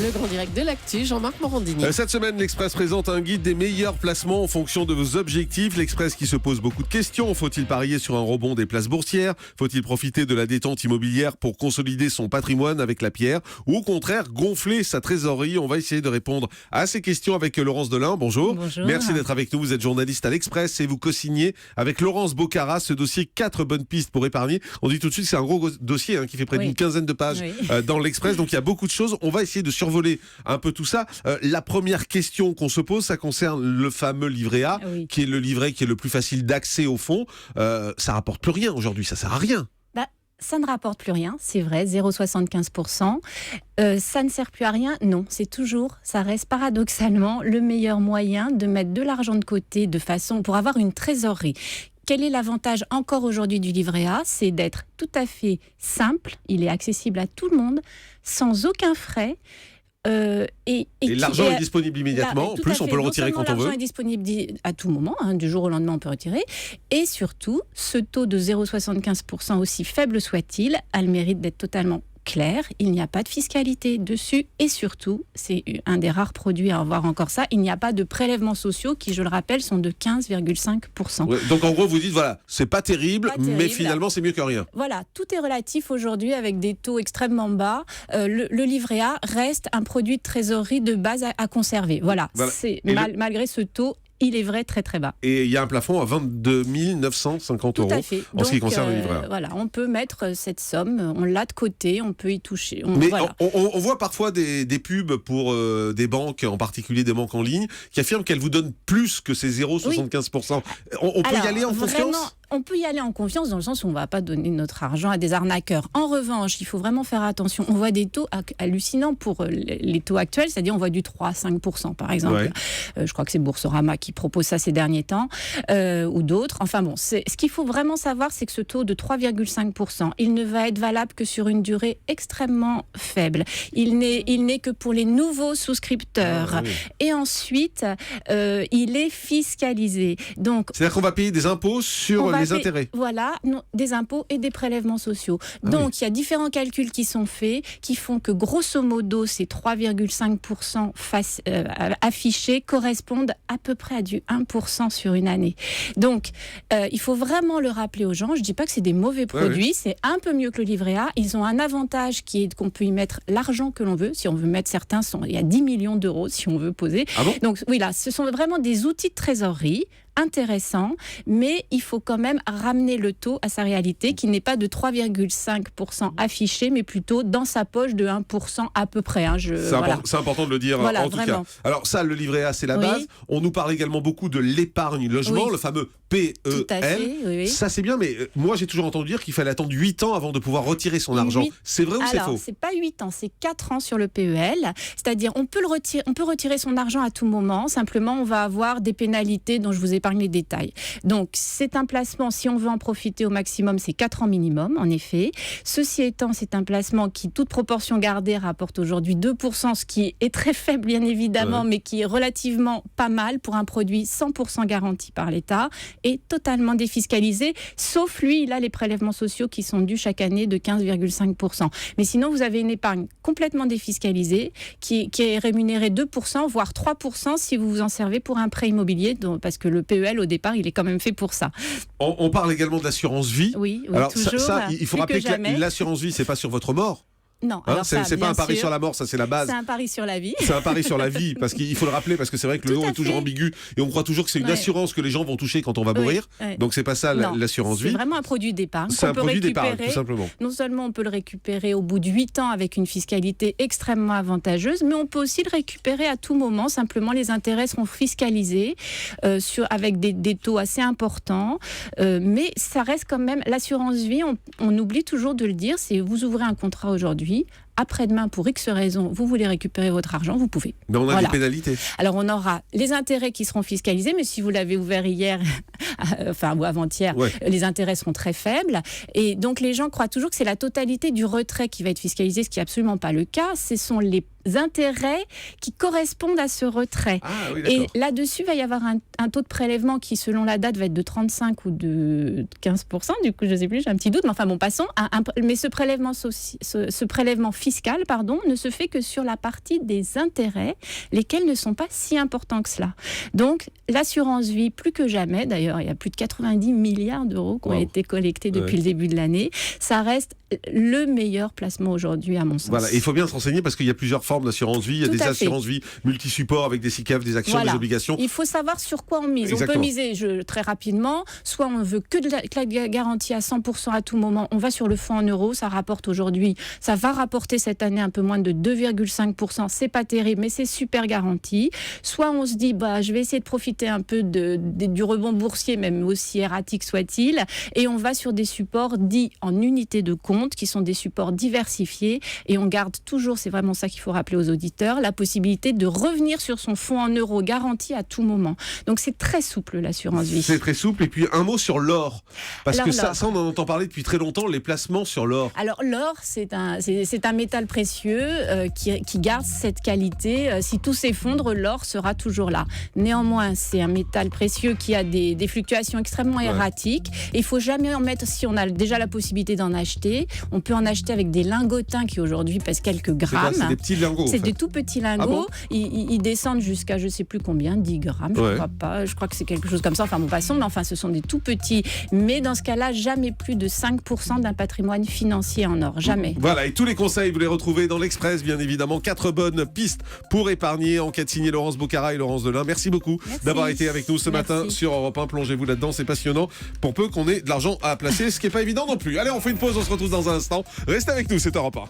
Le grand direct de l'actu, Jean-Marc Morandini. Cette semaine, l'Express présente un guide des meilleurs placements en fonction de vos objectifs. L'Express qui se pose beaucoup de questions. Faut-il parier sur un rebond des places boursières? Faut-il profiter de la détente immobilière pour consolider son patrimoine avec la pierre? Ou au contraire, gonfler sa trésorerie? On va essayer de répondre à ces questions avec Laurence Delin. Bonjour. Bonjour. Merci d'être avec nous. Vous êtes journaliste à l'Express et vous co-signez avec Laurence Bocara ce dossier 4 bonnes pistes pour épargner. On dit tout de suite que c'est un gros dossier qui fait près d'une quinzaine de pages dans l'Express. Donc il y a beaucoup de choses. On va essayer de survoler un peu tout ça. La première question qu'on se pose, ça concerne le fameux livret A, qui est le livret qui est le plus facile d'accès au fond. Ça rapporte plus rien aujourd'hui, ça sert à rien. Ça ne rapporte plus rien, c'est vrai, 0,75%. Ça ne sert plus à rien, non, ça reste paradoxalement le meilleur moyen de mettre de l'argent de côté pour avoir une trésorerie. Quel est l'avantage encore aujourd'hui du livret A? C'est d'être tout à fait simple, il est accessible à tout le monde, sans aucun frais. Et l'argent est disponible immédiatement. En plus, on peut le retirer quand on veut. L'argent est disponible à tout moment, du jour au lendemain, on peut retirer. Et surtout, ce taux de 0,75%, aussi faible soit-il, a le mérite d'être totalement clair. Il n'y a pas de fiscalité dessus. Et surtout, c'est un des rares produits à avoir encore ça, il n'y a pas de prélèvements sociaux qui, je le rappelle, sont de 15,5%. Ouais, donc en gros, vous dites, voilà, c'est pas terrible, mais finalement, c'est mieux que rien. Voilà, tout est relatif aujourd'hui avec des taux extrêmement bas. Le livret A reste un produit de trésorerie de base à conserver. Voilà. Malgré ce taux, il est vrai très très bas. Et il y a un plafond à 22 950 euros en ce qui concerne le livret A. Voilà, on peut mettre cette somme, on l'a de côté, on peut y toucher. On voit parfois des pubs pour des banques, en particulier des banques en ligne, qui affirment qu'elles vous donnent plus que ces 0,75%. On peut y aller en confiance ? On peut y aller en confiance dans le sens où on ne va pas donner notre argent à des arnaqueurs. En revanche, il faut vraiment faire attention. On voit des taux hallucinants pour les taux actuels, c'est-à-dire on voit du 3 à 5% par exemple. Je crois que c'est Boursorama qui propose ça ces derniers temps, ou d'autres. Enfin bon, ce qu'il faut vraiment savoir, c'est que ce taux de 3,5%, il ne va être valable que sur une durée extrêmement faible. Il n'est que pour les nouveaux souscripteurs. Et ensuite, il est fiscalisé. Donc, c'est-à-dire qu'on va payer des impôts sur les intérêts. Voilà, des impôts et des prélèvements sociaux. Donc, il y a différents calculs qui sont faits, qui font que, grosso modo, ces 3,5% affichés correspondent à peu près à du 1% sur une année. Donc, il faut vraiment le rappeler aux gens. Je ne dis pas que c'est des mauvais produits, c'est un peu mieux que le livret A. Ils ont un avantage qui est qu'on peut y mettre l'argent que l'on veut. Si on veut mettre certains, il y a 10 millions d'euros si on veut poser. Donc, oui, là, ce sont vraiment des outils de trésorerie intéressant, mais il faut quand même ramener le taux à sa réalité, qui n'est pas de 3,5% affiché, mais plutôt dans sa poche de 1% à peu près. C'est important de le dire en tout cas. Alors ça, le livret A, c'est la base. On nous parle également beaucoup de l'épargne logement, le fameux PEL. Tout à fait, Ça, c'est bien, mais moi, j'ai toujours entendu dire qu'il fallait attendre 8 ans avant de pouvoir retirer son argent. C'est vrai ou c'est faux? Alors, c'est pas 8 ans, c'est 4 ans sur le PEL. C'est-à-dire, on peut retirer son argent à tout moment. Simplement, on va avoir des pénalités dont je vous épargne les détails. Donc, c'est un placement, si on veut en profiter au maximum, c'est 4 ans minimum, en effet. Ceci étant, c'est un placement qui, toute proportion gardée, rapporte aujourd'hui 2%, ce qui est très faible, bien évidemment, mais qui est relativement pas mal pour un produit 100% garanti par l'État et totalement défiscalisé, sauf lui, il a les prélèvements sociaux qui sont dus chaque année de 15,5%. Mais sinon, vous avez une épargne complètement défiscalisée qui est rémunérée 2%, voire 3% si vous vous en servez pour un prêt immobilier, parce que le PEL, au départ, il est quand même fait pour ça. On parle également de l'assurance vie. Oui, alors, toujours. Il faut rappeler que l'assurance vie, c'est pas sur votre mort. Non, c'est pas un pari sur la mort, ça c'est la base. C'est un pari sur la vie. C'est un pari sur la vie, parce qu'il faut le rappeler, parce que c'est vrai que le nom est toujours ambigu et on croit toujours que c'est une assurance que les gens vont toucher quand on va mourir. Donc c'est pas ça l'assurance vie. C'est vraiment un produit d'épargne. C'est un produit d'épargne, tout simplement. Non seulement on peut le récupérer au bout de 8 ans avec une fiscalité extrêmement avantageuse, mais on peut aussi le récupérer à tout moment. Simplement, les intérêts seront fiscalisés avec des taux assez importants. Mais ça reste quand même l'assurance vie. On oublie toujours de le dire. C'est vous ouvrez un contrat aujourd'hui. Après-demain, pour X raisons, vous voulez récupérer votre argent, vous pouvez. Mais on a des pénalités. Alors, on aura les intérêts qui seront fiscalisés, mais si vous l'avez ouvert hier, ou avant-hier, les intérêts seront très faibles. Et donc, les gens croient toujours que c'est la totalité du retrait qui va être fiscalisé, ce qui n'est absolument pas le cas. Ce sont intérêts qui correspondent à ce retrait. Ah, oui, et d'accord. là-dessus, il va y avoir un taux de prélèvement qui, selon la date, va être de 35 ou de 15%. Du coup, je ne sais plus, j'ai un petit doute. Mais enfin, bon, passons. Mais ce prélèvement fiscal, ne se fait que sur la partie des intérêts, lesquels ne sont pas si importants que cela. Donc, l'assurance vie, plus que jamais, d'ailleurs, il y a plus de 90 milliards d'euros qui ont été collectés depuis le début de l'année. Ça reste le meilleur placement aujourd'hui, à mon sens. Voilà, et il faut bien se renseigner parce qu'il y a plusieurs formes d'assurance vie. Il y a des assurances vie multi-supports avec des SICAV, des actions, des obligations. Il faut savoir sur quoi on mise. Exactement. On peut miser très rapidement. Soit on veut que de la garantie à 100% à tout moment. On va sur le fonds en euros. Ça rapporte aujourd'hui. Ça va rapporter cette année un peu moins de 2,5%. C'est pas terrible, mais c'est super garanti. Soit on se dit, je vais essayer de profiter un peu du rebond boursier, même aussi erratique soit-il. Et on va sur des supports dits en unité de compte, qui sont des supports diversifiés, et on garde toujours, c'est vraiment ça qu'il faut rappeler aux auditeurs, la possibilité de revenir sur son fonds en euros garanti à tout moment. Donc c'est très souple, l'assurance vie. C'est très souple. Et puis un mot sur l'or, parce que ça on en entend parler depuis très longtemps, les placements sur l'or. Alors l'or, c'est un métal précieux qui garde cette qualité. Si tout s'effondre, l'or sera toujours là. Néanmoins, c'est un métal précieux qui a des fluctuations extrêmement erratiques. Il ne faut jamais en mettre, si on a déjà la possibilité d'en acheter. On peut en acheter avec des lingotins qui aujourd'hui pèsent quelques grammes. C'est des petits lingots. C'est des tout petits lingots. Ah bon, ils descendent jusqu'à je ne sais plus combien, 10 grammes, je ne crois pas. Je crois que c'est quelque chose comme ça. Enfin bon, passons, mais enfin ce sont des tout petits. Mais dans ce cas-là, jamais plus de 5% d'un patrimoine financier en or. Jamais. Voilà, et tous les conseils, vous les retrouvez dans l'Express, bien évidemment. 4 bonnes pistes pour épargner. Enquête signée Laurence Bocara et Laurence Delin. Merci beaucoup d'avoir été avec nous ce matin sur Europe 1. Plongez-vous là-dedans, c'est passionnant. Pour peu qu'on ait de l'argent à placer, ce qui n'est pas évident non plus. Allez, on fait une pause, on se retrouve dans un instant. Restez avec nous, c'est Europe 1.